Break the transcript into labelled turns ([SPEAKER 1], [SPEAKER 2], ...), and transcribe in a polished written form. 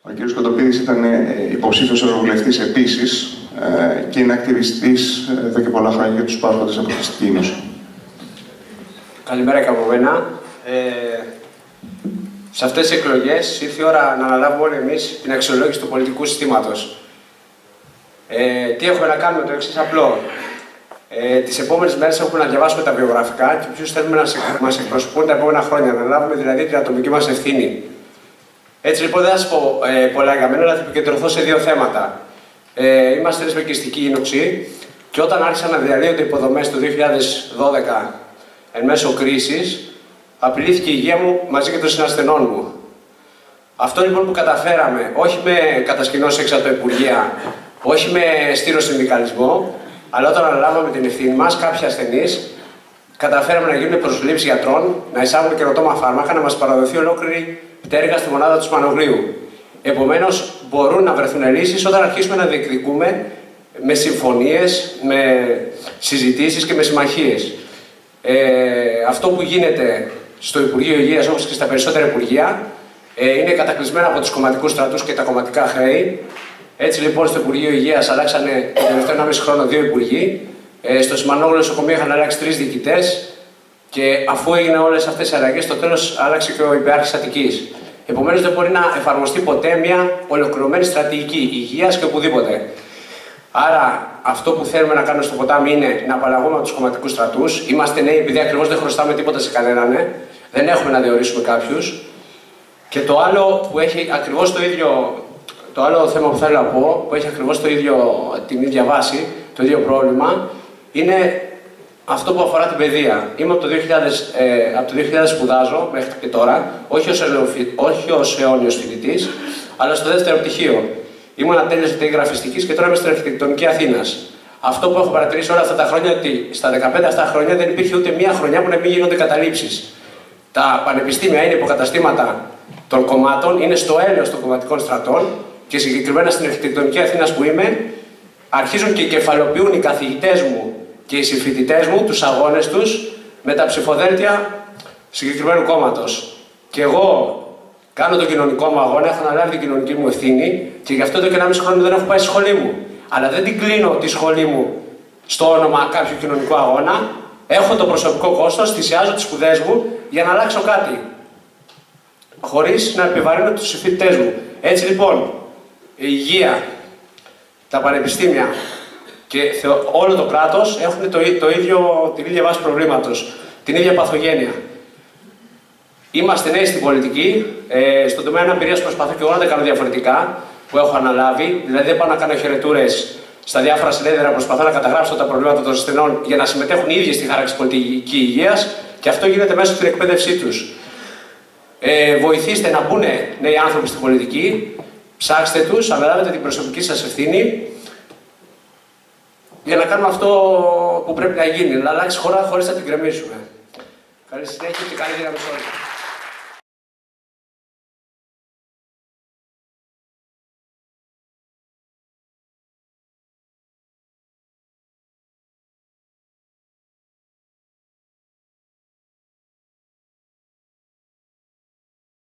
[SPEAKER 1] Ο κ. Κοντοπίδης ήταν υποψήφιος ευρωβουλευτής επίσης και είναι ακτιβιστής εδώ και πολλά χρόνια για τους πάσχοντες από χρηστική νόσο.
[SPEAKER 2] Καλημέρα και από μένα. Σε αυτές τις εκλογές ήρθε η ώρα να αναλάβουμε όλοι εμείς την αξιολόγηση του πολιτικού συστήματος. Τι έχουμε να κάνουμε, το εξής απλό. Τις επόμενες μέρες έχουμε να διαβάσουμε τα βιογραφικά και ποιους θέλουμε να μας εκπροσωπούν τα επόμενα χρόνια, να λάβουμε δηλαδή την ατομική μας ευθύνη. Έτσι λοιπόν δεν θα σας πω πολλά για μένα, αλλά θα επικεντρωθώ σε δύο θέματα. Είμαστε ρεσμεκιστική ίνοξη και όταν άρχισαν να διαλύονται οι υποδομές το 2012 εν μέσω κρίσης, απειλήθηκε η υγεία μου μαζί και των συνασθενών μου. Αυτό λοιπόν που καταφέραμε, όχι με κατασκηνώσεις έξω από τα Υπουργεία, όχι με στήρο συνδικαλισμό, αλλά όταν αναλάβαμε την ευθύνη μας, κάποιοι ασθενείς, καταφέραμε να γίνουν προσλήψεις γιατρών, να εισάγουμε καινοτόμα φάρμακα, να μας παραδοθεί ολόκληρη πτέρυγα στη μονάδα του Σπανογλίου. Επομένως, μπορούν να βρεθούν λύσεις όταν αρχίσουμε να διεκδικούμε με συμφωνίες, με συζητήσεις και με συμμαχίες. Αυτό που γίνεται στο Υπουργείο Υγείας, όπως και στα περισσότερα Υπουργεία, είναι κατακλεισμένα από τους κομματικούς στρατούς και τα κομματικά χρέη. Έτσι λοιπόν στο Υπουργείο Υγείας αλλάξανε το τελευταίο 1,5 χρόνο 2 υπουργοί. Στο Σιμανόγλιο νοσοκομείο είχαν αλλάξει 3 διοικητές. Και αφού έγιναν όλες αυτές οι αλλαγές, στο τέλος άλλαξε και ο υπεράρχης Αττικής. Επομένως δεν μπορεί να εφαρμοστεί ποτέ μια ολοκληρωμένη στρατηγική υγείας και οπουδήποτε. Άρα αυτό που θέλουμε να κάνουμε στο ποτάμι είναι να απαλλαγούμε από τους κομματικούς στρατούς. Είμαστε νέοι επειδή ακριβώς δεν χρωστάμε τίποτα σε κανέναν. Δεν έχουμε να διορίσουμε κάποιους. Και το άλλο που έχει ακριβώς το ίδιο. Το άλλο θέμα που θέλω να πω, που έχει ακριβώς την ίδια βάση, το ίδιο πρόβλημα, είναι αυτό που αφορά την παιδεία. Είμαι από το 2000 σπουδάζω μέχρι και τώρα, όχι ως αιώνιος φοιτητής, αλλά στο δεύτερο πτυχίο. Ήμουν ατέλειος γραφιστικής και τώρα είμαι στην αρχιτεκτονική Αθήνας. Αυτό που έχω παρατηρήσει όλα αυτά τα χρόνια, ότι στα 15 αυτά χρόνια δεν υπήρχε ούτε μία χρονιά που να μην γίνονται καταλήψεις. Τα πανεπιστήμια είναι υποκαταστήματα των κομμάτων, είναι στο έλεος των κομματικών στρατών. Και συγκεκριμένα στην αρχιτεκτονική Αθήνας που είμαι, αρχίζουν και κεφαλοποιούν οι καθηγητές μου και οι συμφοιτητές μου τους αγώνες τους με τα ψηφοδέλτια συγκεκριμένου κόμματος. Και εγώ κάνω τον κοινωνικό μου αγώνα, έχω αναλάβει την κοινωνική μου ευθύνη και γι' αυτό εδώ και 1,5 χρόνο δεν έχω πάει στη σχολή μου. Αλλά δεν την κλείνω τη σχολή μου στο όνομα κάποιου κοινωνικού αγώνα. Έχω το προσωπικό κόστος, θυσιάζω τις σπουδές μου για να αλλάξω κάτι. Χωρίς να επιβαρύνω τους συμφοιτητές μου. Έτσι λοιπόν, η υγεία, τα πανεπιστήμια και όλο το κράτος έχουν την ίδια βάση προβλήματος, την ίδια παθογένεια. Είμαστε νέοι στην πολιτική, στον τομέα αναπηρίας προσπαθώ και εγώ να τα κάνω διαφορετικά, που έχω αναλάβει, δηλαδή δεν πάω να κάνω χαιρετούρες στα διάφορα συνέδρια, προσπαθώ να καταγράψω τα προβλήματα των ασθενών για να συμμετέχουν οι ίδιοι στη χάραξη πολιτική υγείας και αυτό γίνεται μέσω στην εκπαίδευσή τους. Βοηθήστε να μπουν νέοι άνθρωποι στην πολιτική. Ψάξτε τους, αναλάβετε την προσωπική σας ευθύνη για να κάνουμε αυτό που πρέπει να γίνει, να αλλάξει χώρα χωρίς να την κρεμίσουμε. Καλή συνέχεια και καλή δύναμη σε όλους.